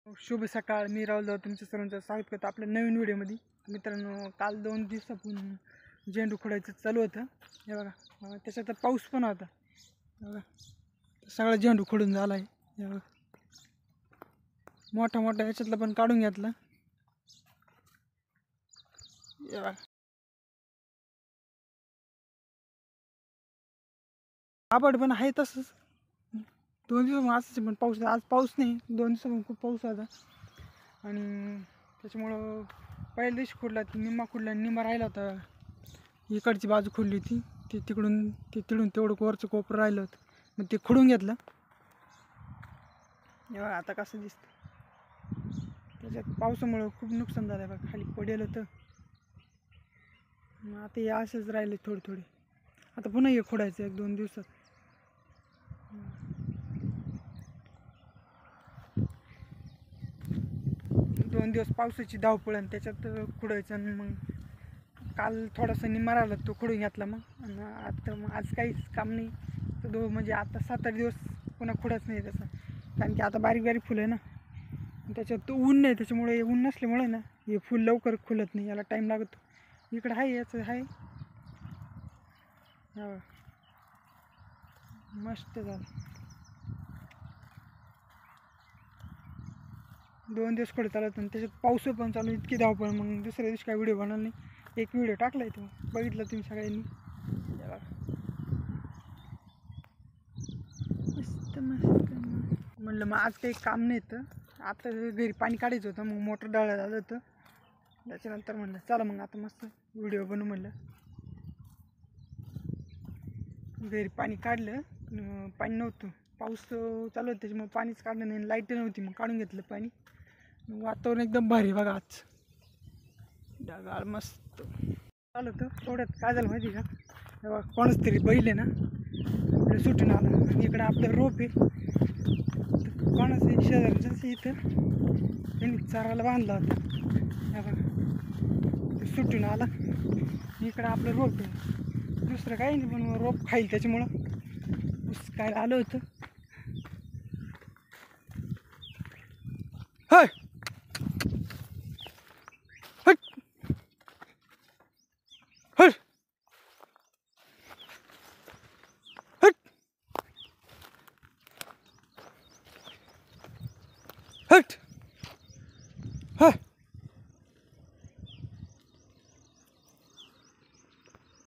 शुभ सकाळ. मी राहुल जाधव तुमच्या सर्वांचं स्वागत करतो आपल्या नवीन व्हिडिओमध्ये. मित्रांनो, काल 2 दिवसापूर्वी झेंडू खोडायचं चालू होतं. हे बघा, त्याच्यात पाऊस पण होता. बघा, सगळा झेंडू खोडून झाला आहे. हे बघा, मोठा मोठा याच्यातलं पण काढून घेतलं. हे बघा, आभाळ पण आहे तसंच. 2 दिवस असंच, पण पाऊस आज पाऊस नाही. 2 दिवसापासून खूप पाऊस होता आणि त्याच्यामुळं पहिल्या दिवशी खोडला निम्मा खोडला, निम्मा राहिला होता. इकडची बाजू खोडली होती, तिकडून तेवढं वरचं कोपरं राहिलं होतं, मग ते खोडून घेतलं. एवढं आता कसं दिसतं. त्याच्यात पावसामुळं खूप नुकसान झालं बघा. खाली पडेल होतं, मग आता हे असंच राहिले थोडे. आता पुन्हा हे खोडायचं 1-2 दिवसात. दोन दिवस पावसाची धावपळ आणि त्याच्यात खोडायचं. आणि मग काल थोडासा निम्मा राहिला तो खोडून घेतला. मग आता आज काहीच काम नाही तर म्हणजे आता 7-8 दिवस पुन्हा खोडाच नाही त्याचा. कारण की आता बारीक फुलं आहे ना, त्याच्यात ऊन नाही, त्याच्यामुळे ऊन नसल्यामुळे ना हे फुल लवकर खुलत नाही, याला टाईम लागतो. इकडं आहे, याचं आहे. हा, मस्त झालं. 2 दिवस खोड चालत आणि त्याच्यात पाऊस पण चालू, इतकी धावपळ. मग दुसऱ्या दिवशी काय व्हिडिओ बनवला नाही. एक व्हिडिओ टाकला आहे, तो बघितला तुम्ही सगळ्यांनी. मस्त म्हणलं मग आज काही काम नाही तर आता घरी पाणी काढायचं होतं. मग मोटर डाळा झालं होतं, त्याच्यानंतर म्हणलं चला मग आता मस्त व्हिडिओ बनवू. म्हणलं घरी पाणी काढलं, पाणी नव्हतं, पाऊस चालू होतं, त्याच्यामुळे पाणीच काढलं नाही. लाईट नव्हती, मग काढून घेतलं पाणी. वातावरण एकदम भारी बघा. आज ढगाळ मस्त चालू होतं. थोड्यात काय झालं माहिती का, तेव्हा कोणच तरी बैल आहे ना इकडे सुटून आला आणि इकडं आपलं रोप आहे. कोणाचं शेजारच्याच इथं त्यांनी चाराला बांधला होता. बघा, सुटून आला. इकडं आपलं रोप आहे, दुसरं काही नाही, पण रोप खाईल त्याच्यामुळं उचकायला आलं होतं. होय